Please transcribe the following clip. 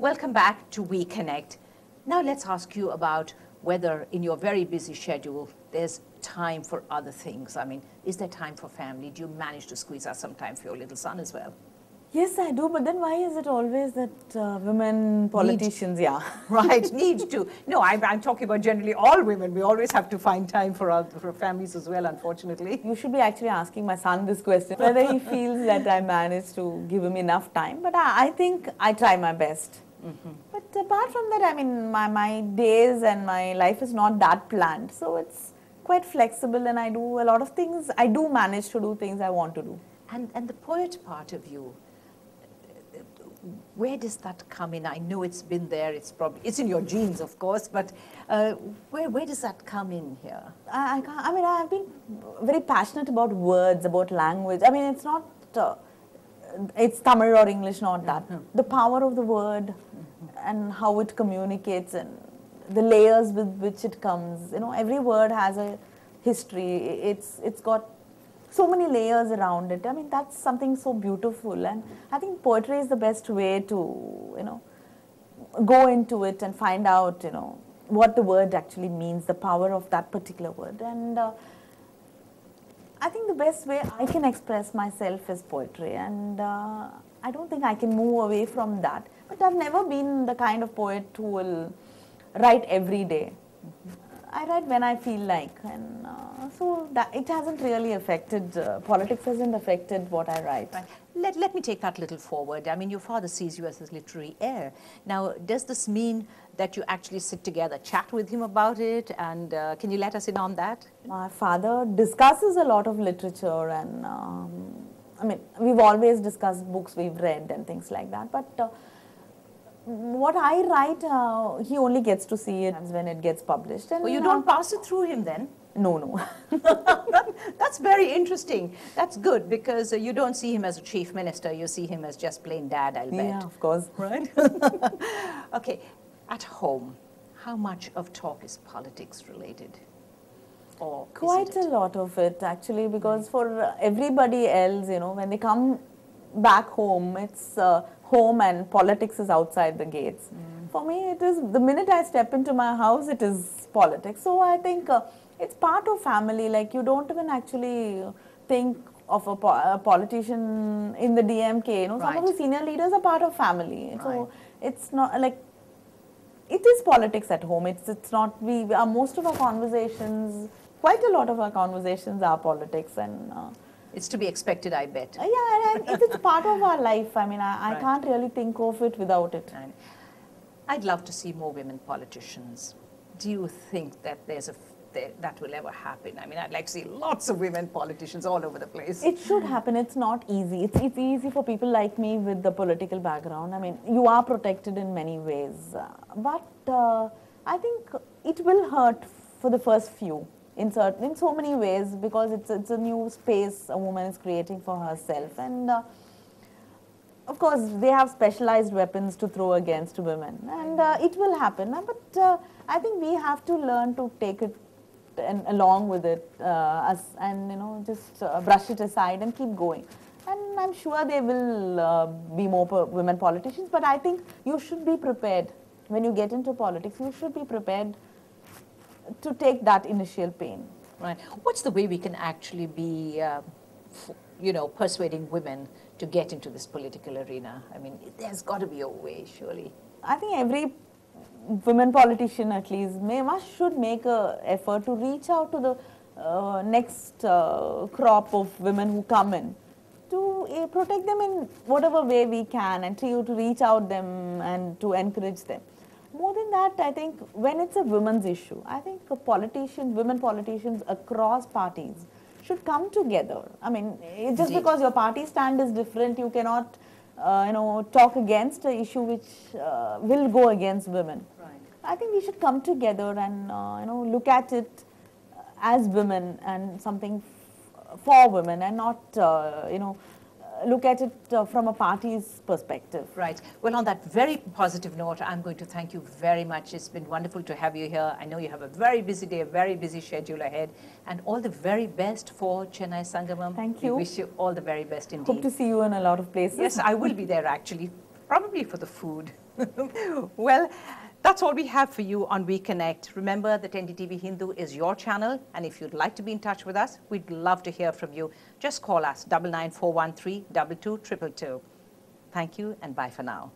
Welcome back to We Connect. Now let's ask you about whether in your very busy schedule there's time for other things. I mean, is there time for family? Do you manage to squeeze out some time for your little son as well? Yes, I do, but then why is it always that women politicians, Need to. No, I'm talking about generally all women. We always have to find time for families as well, unfortunately. You should be actually asking my son this question, whether he feels that I manage to give him enough time, but I think I try my best. Mm-hmm. But apart from that, I mean, my days and my life is not that planned, so it's quite flexible and I do a lot of things. I do manage to do things I want to do. And the poet part of you, where does that come in? I know it's been there, it's in your genes, of course, but where does that come in here? I mean, I've been very passionate about words, about language. I mean, it's not, it's Tamil or English, not that. Mm-hmm. The power of the word and how it communicates and the layers with which it comes. You know, every word has a history. It's got so many layers around it. I mean, that's something so beautiful, and I think poetry is the best way to, you know, go into it and find out, you know, what the word actually means, the power of that particular word. And I think the best way I can express myself is poetry, and I don't think I can move away from that. But I've never been the kind of poet who will write every day. I write when I feel like, and so that it hasn't really affected, politics hasn't affected what I write. Right. Let me take that a little forward. I mean, your father sees you as his literary heir. Now, does this mean that you actually sit together, chat with him about it, and can you let us in on that? My father discusses a lot of literature, and I mean, we've always discussed books we've read and things like that, but what I write, he only gets to see it when it gets published. And well, you don't pass it through him then? No. That's very interesting. That's good, because you don't see him as a chief minister. You see him as just plain dad, I'll bet. Yeah, of course. Right? Okay. At home, how much of talk is politics related? Or quite a lot of it, actually, because for everybody else, you know, when they come back home, it's home and politics is outside the gates. For me, it is the minute I step into my house, it is politics. So I think it's part of family. Like, you don't even actually think of a politician in the DMK. You know, right. Some of the senior leaders are part of family. Right. So it's not like, it is politics at home. It's not, most of our conversations, quite a lot of our conversations are politics, and it's to be expected, I bet. Yeah, and it's part of our life. I mean, I right. can't really think of it without it. Right. I'd love to see more women politicians. Do you think that that will ever happen? I mean, I'd like to see lots of women politicians all over the place. It should happen. It's not easy. It's easy for people like me with the political background. I mean, you are protected in many ways. But I think it will hurt for the first few. In so many ways, because it's a new space a woman is creating for herself, and of course they have specialized weapons to throw against women, and it will happen. But I think we have to learn to take it and along with it, and you know, just brush it aside and keep going. And I'm sure there will be more women politicians, but I think you should be prepared when you get into politics. You should be prepared to take that initial pain. Right. What's the way we can actually be, you know, persuading women to get into this political arena? I mean, there's got to be a way, surely. I think every women politician, at least, should make an effort to reach out to the next crop of women who come in, to protect them in whatever way we can, and to reach out them and to encourage them. More than that, I think when it's a women's issue, I think women politicians across parties should come together. I mean, just because your party stand is different, you cannot, you know, talk against an issue which will go against women. Right. I think we should come together and, you know, look at it as women and something for women, and not, you know, look at it from a party's perspective. Right. Well, on that very positive note, I'm going to thank you very much. It's been wonderful to have you here. I know you have a very busy day, a very busy schedule ahead, and all the very best for Chennai Sangamam. Thank you. We wish you all the very best indeed. Hope to see you in a lot of places. Yes, I will be there actually, probably for the food. Well, that's all we have for you on We Connect. Remember that NDTV Hindu is your channel, and if you'd like to be in touch with us, we'd love to hear from you. Just call us 99413 2222. Thank you, and bye for now.